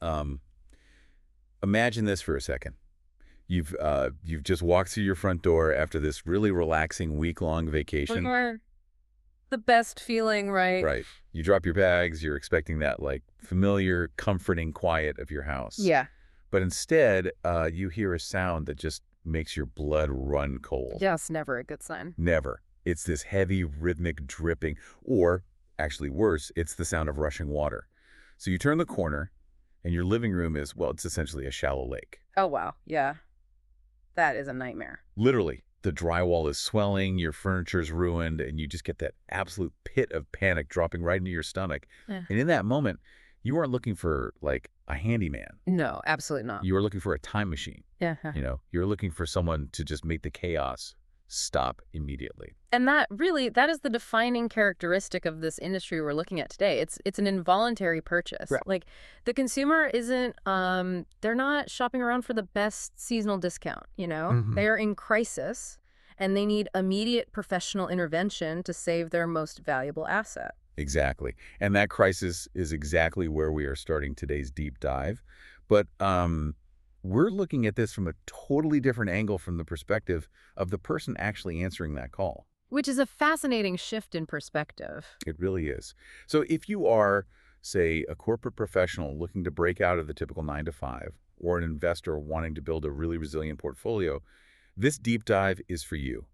Um, Imagine this for a second. You've just walked through your front door after this really relaxing week-long vacation. Or the best feeling, right? Right. You drop your bags, you're expecting that like familiar, comforting quiet of your house. Yeah. But instead, you hear a sound that just makes your blood run cold. Yes, never a good sign. Never. It's this heavy, rhythmic dripping, or actually worse, it's the sound of rushing water. So you turn the corner, and your living room is, well, it's essentially a shallow lake. Oh, wow. Yeah. That is a nightmare. Literally, the drywall is swelling, your furniture's ruined, and you just get that absolute pit of panic dropping right into your stomach. Yeah. And in that moment, you weren't looking for, like, a handyman. No, absolutely not. You were looking for a time machine. Yeah. You're looking for someone to just make the chaos stop immediately. And that is the defining characteristic of this industry we're looking at today. It's an involuntary purchase. Right. Like the consumer isn't they're not shopping around for the best seasonal discount, They're in crisis and they need immediate professional intervention to save their most valuable asset. Exactly. And that crisis is exactly where we are starting today's deep dive. But we're looking at this from a totally different angle from the perspective of the person actually answering that call. Which is a fascinating shift in perspective. It really is. So if you are, say, a corporate professional looking to break out of the typical 9 to 5, or an investor wanting to build a really resilient portfolio, this deep dive is for you.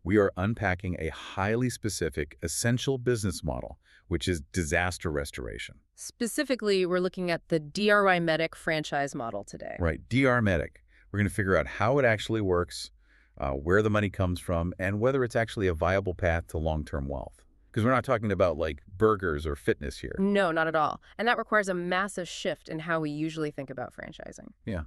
We are unpacking a highly specific, essential business model, which is disaster restoration. Specifically, we're looking at the DRYmedic franchise model today. Right, DRYmedic. We're going to figure out how it actually works, where the money comes from, and whether it's actually a viable path to long-term wealth. Because we're not talking about, like, burgers or fitness here. No, not at all. And that requires a massive shift in how we usually think about franchising. Yeah.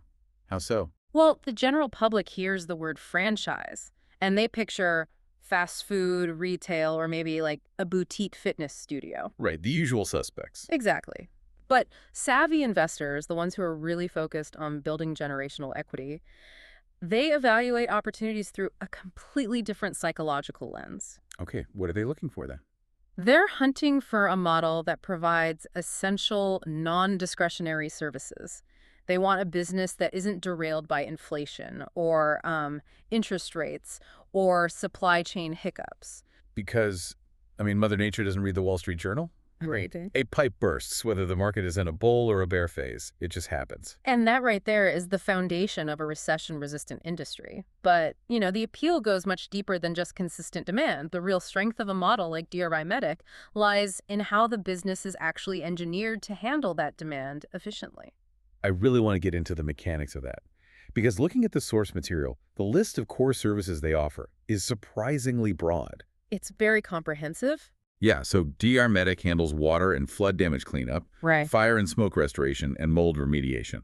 How so? Well, the general public hears the word franchise, and they picture fast food, retail, or maybe like a boutique fitness studio. Right, the usual suspects. Exactly. But savvy investors, the ones who are really focused on building generational equity, they evaluate opportunities through a completely different psychological lens. Okay, what are they looking for then? They're hunting for a model that provides essential, non-discretionary services. They want a business that isn't derailed by inflation or interest rates or supply chain hiccups. Because, Mother Nature doesn't read the Wall Street Journal? Right. A pipe bursts, whether the market is in a bull or a bear phase. It just happens. And that right there is the foundation of a recession-resistant industry. But, the appeal goes much deeper than just consistent demand. The real strength of a model like DRYmedic lies in how the business is actually engineered to handle that demand efficiently. I really want to get into the mechanics of that. Because looking at the source material, the list of core services they offer is surprisingly broad. It's very comprehensive. Yeah, so DRYmedic handles water and flood damage cleanup, Right. fire and smoke restoration, and mold remediation.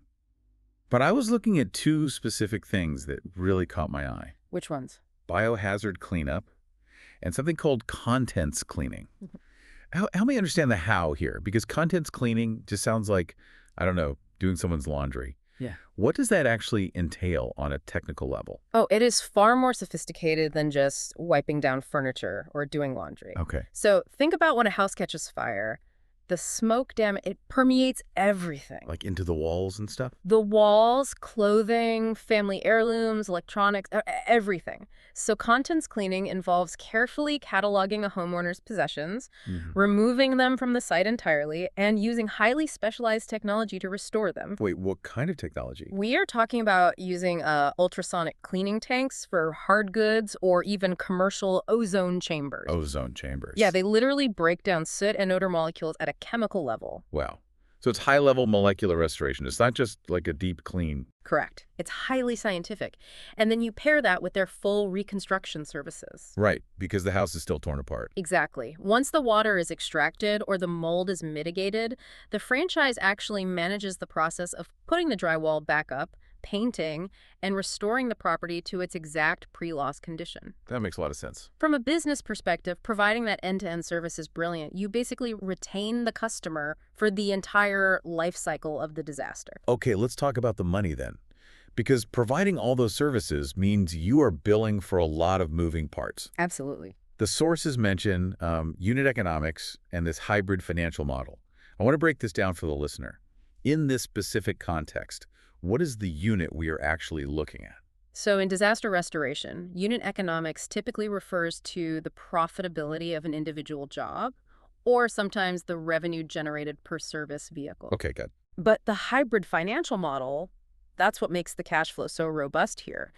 But I was looking at two specific things that really caught my eye. Which ones? Biohazard cleanup and something called contents cleaning. Help me understand the how here, because contents cleaning just sounds like, I don't know, doing someone's laundry. Yeah. What does that actually entail on a technical level? Oh, it is far more sophisticated than just wiping down furniture or doing laundry. Okay. So think about when a house catches fire. The smoke damage, it permeates everything. Like into the walls and stuff? The walls, clothing, family heirlooms, electronics, everything. So contents cleaning involves carefully cataloging a homeowner's possessions, removing them from the site entirely, and using highly specialized technology to restore them. Wait, what kind of technology? We are talking about using ultrasonic cleaning tanks for hard goods or even commercial ozone chambers. Ozone chambers. Yeah, they literally break down soot and odor molecules at a chemical level. Wow. So it's high-level molecular restoration. It's not just like a deep clean. Correct. It's highly scientific. And then you pair that with their full reconstruction services. Right, because the house is still torn apart. Exactly. Once the water is extracted or the mold is mitigated, the franchise actually manages the process of putting the drywall back up, painting, and restoring the property to its exact pre-loss condition. That makes a lot of sense. From a business perspective, providing that end-to-end service is brilliant. You basically retain the customer for the entire life cycle of the disaster. Okay, let's talk about the money then. Because providing all those services means you are billing for a lot of moving parts. Absolutely. The sources mention unit economics and this hybrid financial model. I want to break this down for the listener. In this specific context, what is the unit we are actually looking at? So in disaster restoration, unit economics typically refers to the profitability of an individual job, or sometimes the revenue generated per service vehicle. Okay, good. But the hybrid financial model, that's what makes the cash flow so robust here.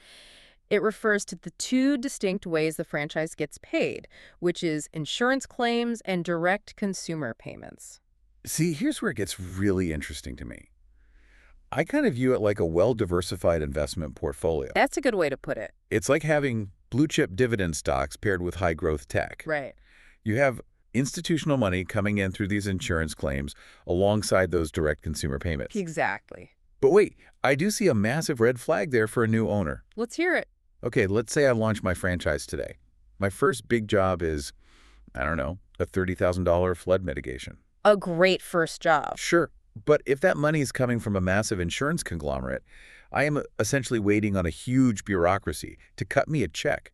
It refers to the two distinct ways the franchise gets paid, which is insurance claims and direct consumer payments. See, here's where it gets really interesting to me. I kind of view it like a well-diversified investment portfolio. That's a good way to put it. It's like having blue-chip dividend stocks paired with high-growth tech. Right. You have institutional money coming in through these insurance claims alongside those direct consumer payments. Exactly. But wait, I do see a massive red flag there for a new owner. Let's hear it. Okay, let's say I launch my franchise today. My first big job is, I don't know, a $30,000 flood mitigation. A great first job. Sure, but if that money is coming from a massive insurance conglomerate, I am essentially waiting on a huge bureaucracy to cut me a check.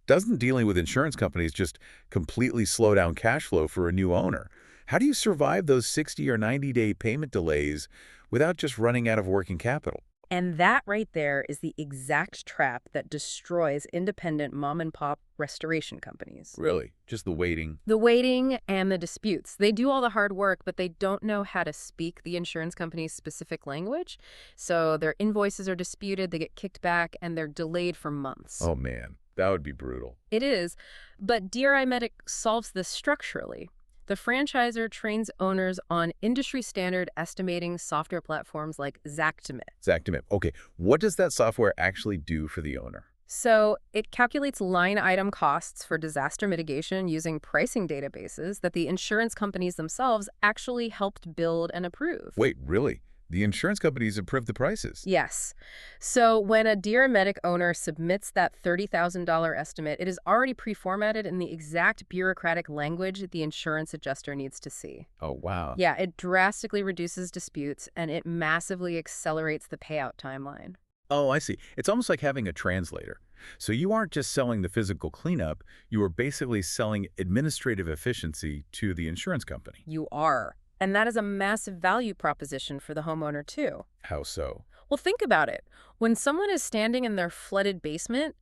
Doesn't dealing with insurance companies just completely slow down cash flow for a new owner? How do you survive those 60 or 90-day payment delays without just running out of working capital? And that right there is the exact trap that destroys independent mom-and-pop restoration companies. Really? Just the waiting? The waiting and the disputes. They do all the hard work, but they don't know how to speak the insurance company's specific language. So their invoices are disputed, they get kicked back, and they're delayed for months. Oh, man. That would be brutal. It is, but DRYmedic solves this structurally. The franchisor trains owners on industry-standard estimating software platforms like Xactimate. Xactimate. Okay, what does that software actually do for the owner? So it calculates line item costs for disaster mitigation using pricing databases that the insurance companies themselves actually helped build and approve. Wait, really? The insurance companies approve the prices? Yes. So when a DRYmedic owner submits that $30,000 estimate, it is already pre-formatted in the exact bureaucratic language the insurance adjuster needs to see. Oh, wow. Yeah, it drastically reduces disputes, and it massively accelerates the payout timeline. Oh, I see. It's almost like having a translator. So you aren't just selling the physical cleanup, you are basically selling administrative efficiency to the insurance company. You are. And that is a massive value proposition for the homeowner, too. How so? Well, think about it. When someone is standing in their flooded basement,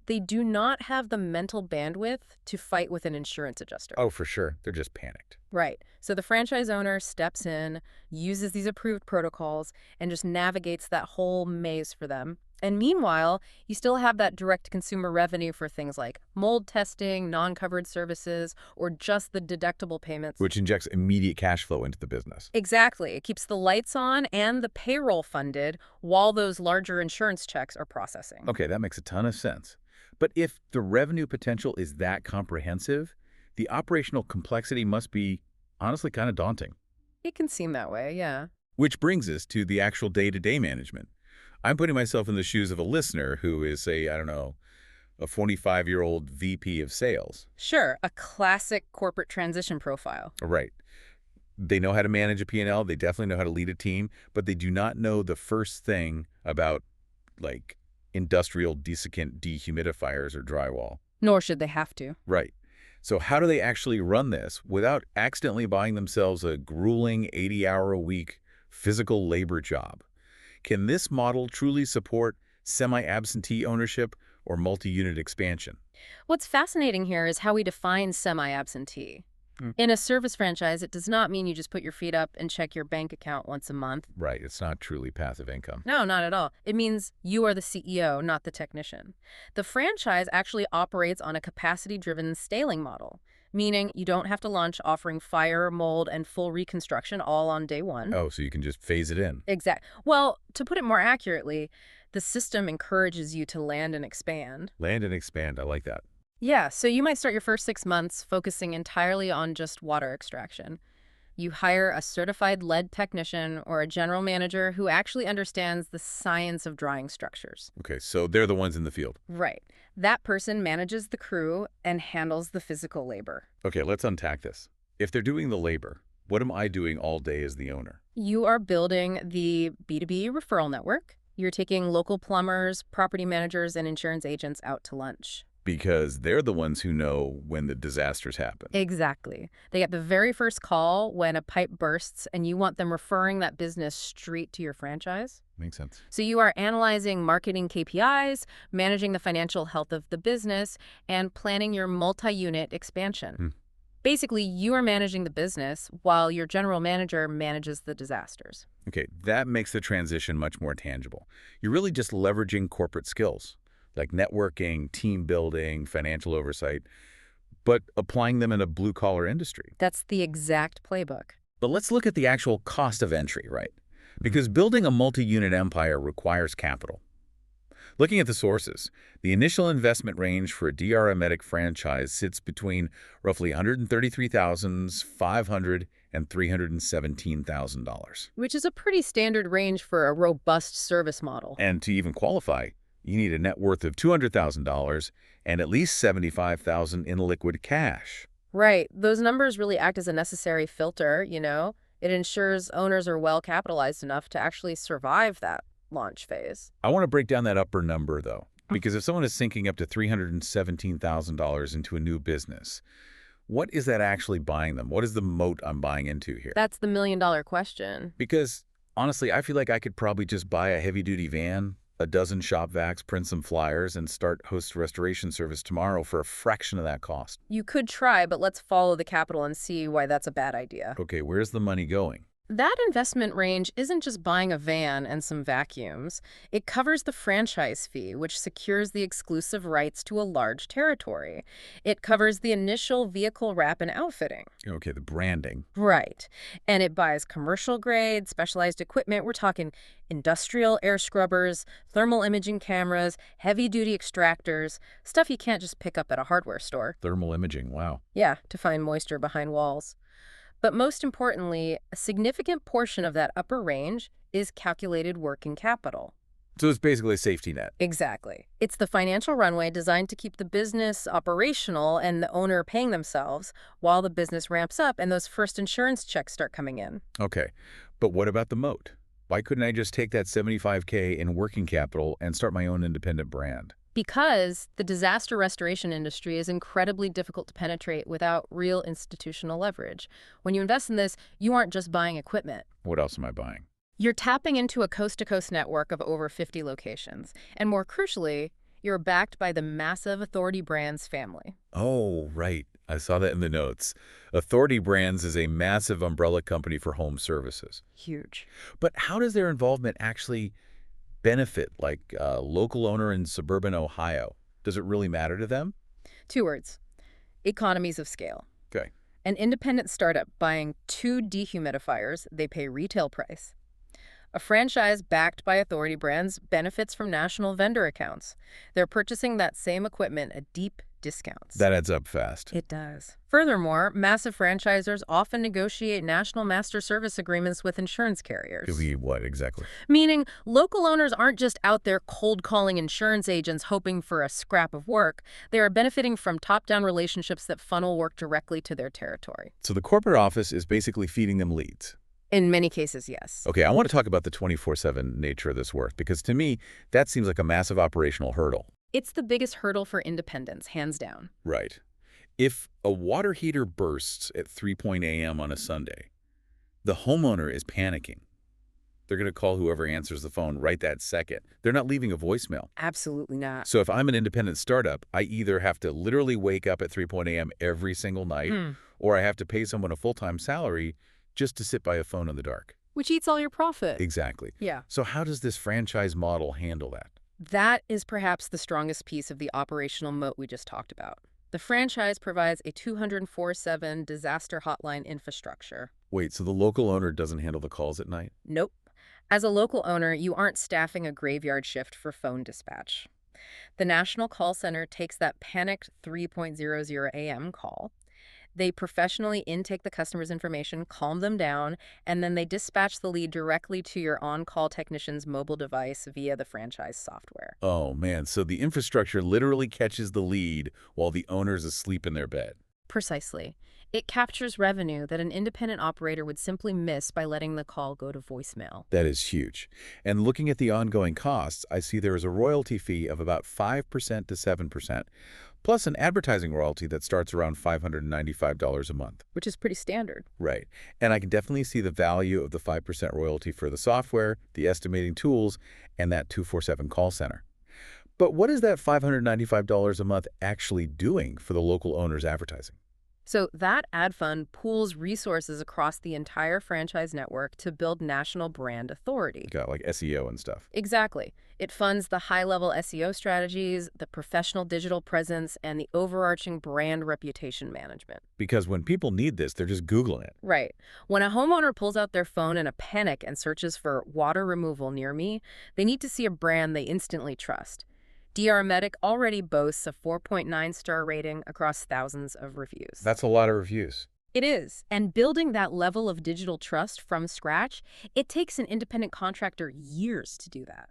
they do not have the mental bandwidth to fight with an insurance adjuster. Oh, for sure. They're just panicked. Right. So the franchise owner steps in, uses these approved protocols, and just navigates that whole maze for them. And meanwhile, you still have that direct consumer revenue for things like mold testing, non-covered services, or just the deductible payments. Which injects immediate cash flow into the business. Exactly. It keeps the lights on and the payroll funded while those larger insurance checks are processing. Okay, that makes a ton of sense. But if the revenue potential is that comprehensive, the operational complexity must be honestly kind of daunting. It can seem that way, yeah. Which brings us to the actual day-to-day management. I'm putting myself in the shoes of a listener who is, say, I don't know, a 45-year-old VP of sales. Sure, a classic corporate transition profile. Right. They know how to manage a P&L, they definitely know how to lead a team, but they do not know the first thing about, like, industrial desiccant dehumidifiers or drywall. Nor should they have to. Right. So how do they actually run this without accidentally buying themselves a grueling 80-hour-a-week physical labor job? Can this model truly support semi-absentee ownership or multi-unit expansion? What's fascinating here is how we define semi-absentee. In a service franchise, it does not mean you just put your feet up and check your bank account once a month. Right. It's not truly passive income. No, not at all. It means you are the CEO, not the technician. The franchise actually operates on a capacity-driven scaling model, meaning you don't have to launch offering fire, mold, and full reconstruction all on day one. Oh, so you can just phase it in. Exactly. Well, to put it more accurately, the system encourages you to land and expand. Land and expand. I like that. Yeah, so you might start your first 6 months focusing entirely on just water extraction. You hire a certified lead technician or a general manager who actually understands the science of drying structures. Okay, so they're the ones in the field. Right. That person manages the crew and handles the physical labor. Okay, let's unpack this. If they're doing the labor, what am I doing all day as the owner? You are building the B2B referral network. You're taking local plumbers, property managers, and insurance agents out to lunch. because they're the ones who know when the disasters happen. Exactly. They get the very first call when a pipe bursts, and you want them referring that business straight to your franchise. Makes sense. So you are analyzing marketing KPIs, managing the financial health of the business, and planning your multi-unit expansion. Hmm. Basically, you are managing the business while your general manager manages the disasters. Okay, that makes the transition much more tangible. You're really just leveraging corporate skills, like networking, team building, financial oversight, but applying them in a blue-collar industry. That's the exact playbook. But let's look at the actual cost of entry, right? Because building a multi-unit empire requires capital. Looking at the sources, the initial investment range for a DRYmedic franchise sits between roughly $133,500 and $317,000. Which is a pretty standard range for a robust service model. And to even qualify, you need a net worth of $200,000 and at least $75,000 in liquid cash. Right. Those numbers really act as a necessary filter, you know? It ensures owners are well capitalized enough to actually survive that launch phase. I want to break down that upper number, though, because if someone is sinking up to $317,000 into a new business, what is that actually buying them? What is the moat I'm buying into here? That's the million-dollar question. Because, honestly, I feel like I could probably just buy a heavy-duty van, a dozen shop vacs, print some flyers, and start host restoration service tomorrow for a fraction of that cost. You could try, but let's follow the capital and see why that's a bad idea. Okay, where's the money going? That investment range isn't just buying a van and some vacuums. It covers the franchise fee, which secures the exclusive rights to a large territory. It covers the initial vehicle wrap and outfitting. Okay, the branding. Right. And it buys commercial-grade, specialized equipment. We're talking industrial air scrubbers, thermal imaging cameras, heavy-duty extractors, stuff you can't just pick up at a hardware store. Thermal imaging, wow. Yeah, to find moisture behind walls. But most importantly, a significant portion of that upper range is calculated working capital. So it's basically a safety net. Exactly. It's the financial runway designed to keep the business operational and the owner paying themselves while the business ramps up and those first insurance checks start coming in. Okay, but what about the moat? Why couldn't I just take that $75K in working capital and start my own independent brand? Because the disaster restoration industry is incredibly difficult to penetrate without real institutional leverage. When you invest in this, you aren't just buying equipment. What else am I buying? You're tapping into a coast-to-coast network of over 50 locations. And more crucially, you're backed by the massive Authority Brands family. Oh, right. I saw that in the notes. Authority Brands is a massive umbrella company for home services. Huge. But how does their involvement actually benefit, like a local owner in suburban Ohio? Does it really matter to them? 2 words. Economies of scale. Okay. An independent startup buying 2 dehumidifiers, they pay retail price. A franchise backed by Authority Brands benefits from national vendor accounts. They're purchasing that same equipment at deep discounts. That adds up fast. It does. Furthermore, massive franchisors often negotiate national master service agreements with insurance carriers. It'll be what exactly? Meaning, local owners aren't just out there cold-calling insurance agents hoping for a scrap of work. They are benefiting from top-down relationships that funnel work directly to their territory. So the corporate office is basically feeding them leads. In many cases, yes. Okay, I want to talk about the 24/7 nature of this work, because to me, that seems like a massive operational hurdle. It's the biggest hurdle for independence, hands down. Right. If a water heater bursts at 3 a.m. on a Sunday, the homeowner is panicking. They're going to call whoever answers the phone right that second. They're not leaving a voicemail. Absolutely not. So if I'm an independent startup, I either have to literally wake up at 3 a.m. every single night, or I have to pay someone a full-time salary just to sit by a phone in the dark. Which eats all your profit. Exactly. Yeah. So how does this franchise model handle that? That is perhaps the strongest piece of the operational moat we just talked about. The franchise provides a 24/7 disaster hotline infrastructure. Wait, so the local owner doesn't handle the calls at night? Nope. As a local owner, you aren't staffing a graveyard shift for phone dispatch. The national call center takes that panicked 3:00 a.m. call. They professionally intake the customer's information, calm them down, and then they dispatch the lead directly to your on-call technician's mobile device via the franchise software. Oh, man. So the infrastructure literally catches the lead while the owner's asleep in their bed. Precisely. It captures revenue that an independent operator would simply miss by letting the call go to voicemail. That is huge. And looking at the ongoing costs, I see there is a royalty fee of about 5% to 7%, plus an advertising royalty that starts around $595 a month. Which is pretty standard. Right. And I can definitely see the value of the 5% royalty for the software, the estimating tools, and that 24/7 call center. But what is that $595 a month actually doing for the local owner's advertising? So that ad fund pools resources across the entire franchise network to build national brand authority. Got like SEO and stuff. Exactly. It funds the high-level SEO strategies, the professional digital presence, and the overarching brand reputation management. Because when people need this, they're just Googling it. Right. When a homeowner pulls out their phone in a panic and searches for water removal near me, they need to see a brand they instantly trust. DRYmedic already boasts a 4.9-star rating across thousands of reviews. That's a lot of reviews. It is. And building that level of digital trust from scratch, it takes an independent contractor years to do that.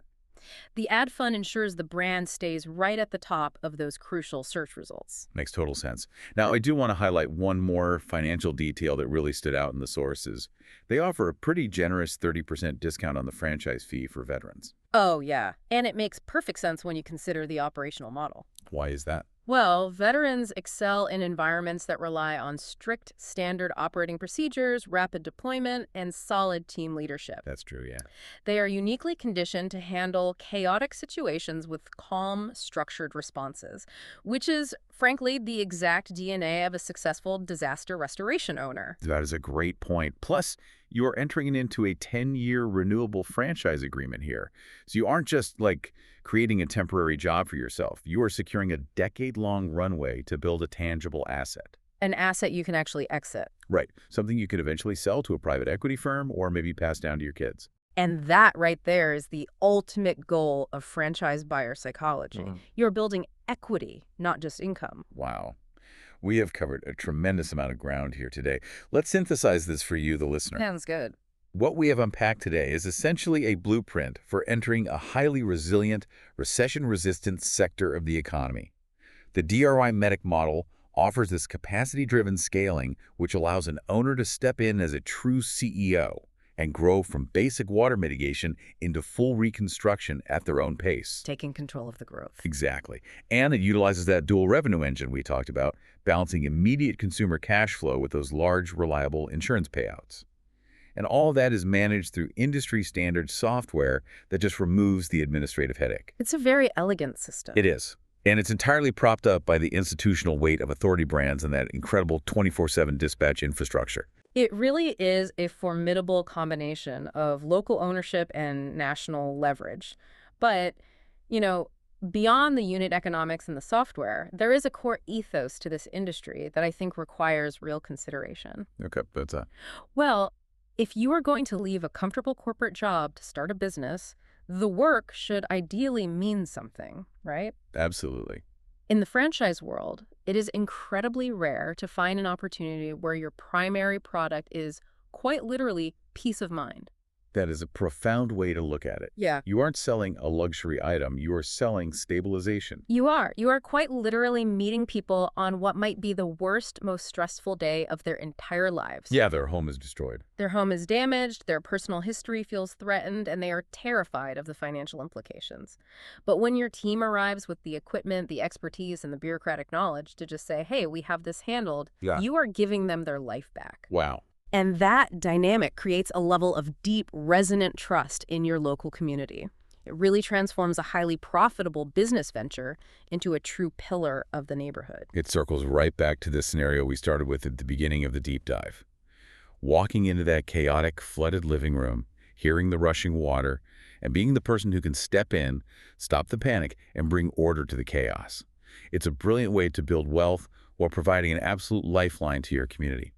The ad fund ensures the brand stays right at the top of those crucial search results. Makes total sense. Now, I do want to highlight one more financial detail that really stood out in the sources. They offer a pretty generous 30% discount on the franchise fee for veterans. Oh, yeah. And it makes perfect sense when you consider the operational model. Why is that? Well, veterans excel in environments that rely on strict standard operating procedures, rapid deployment, and solid team leadership. That's true, yeah. They are uniquely conditioned to handle chaotic situations with calm, structured responses, which is, frankly, the exact DNA of a successful disaster restoration owner. That is a great point. Plus, you are entering into a 10-year renewable franchise agreement here. So you aren't just, like, creating a temporary job for yourself. You are securing a decade-long runway to build a tangible asset. An asset you can actually exit. Right. Something you could eventually sell to a private equity firm or maybe pass down to your kids. And that right there is the ultimate goal of franchise buyer psychology. You're building equity, not just income. Wow. We have covered a tremendous amount of ground here today. Let's synthesize this for you, the listener. Sounds good. What we have unpacked today is essentially a blueprint for entering a highly resilient, recession-resistant sector of the economy. The DRYmedic model offers this capacity-driven scaling, which allows an owner to step in as a true CEO and grow from basic water mitigation into full reconstruction at their own pace. Taking control of the growth. Exactly. And it utilizes that dual revenue engine we talked about, balancing immediate consumer cash flow with those large, reliable insurance payouts. And all that is managed through industry-standard software that just removes the administrative headache. It's a very elegant system. It is. And it's entirely propped up by the institutional weight of authority brands and that incredible 24/7 dispatch infrastructure. It really is a formidable combination of local ownership and national leverage. But, beyond the unit economics and the software, there is a core ethos to this industry that I think requires real consideration. Okay, but Well, if you are going to leave a comfortable corporate job to start a business, the work should ideally mean something, right? absolutely. In the franchise world, it is incredibly rare to find an opportunity where your primary product is quite literally peace of mind. That is a profound way to look at it. Yeah. You aren't selling a luxury item, you are selling stabilization. You are. You are quite literally meeting people on what might be the worst, most stressful day of their entire lives. Yeah, their home is destroyed. Their home is damaged, their personal history feels threatened, and they are terrified of the financial implications. But when your team arrives with the equipment, the expertise, and the bureaucratic knowledge to just say, hey, we have this handled, you are giving them their life back. Wow. And that dynamic creates a level of deep, resonant trust in your local community. It really transforms a highly profitable business venture into a true pillar of the neighborhood. It circles right back to the scenario we started with at the beginning of the deep dive. Walking into that chaotic, flooded living room, hearing the rushing water, and being the person who can step in, stop the panic, and bring order to the chaos. It's a brilliant way to build wealth while providing an absolute lifeline to your community.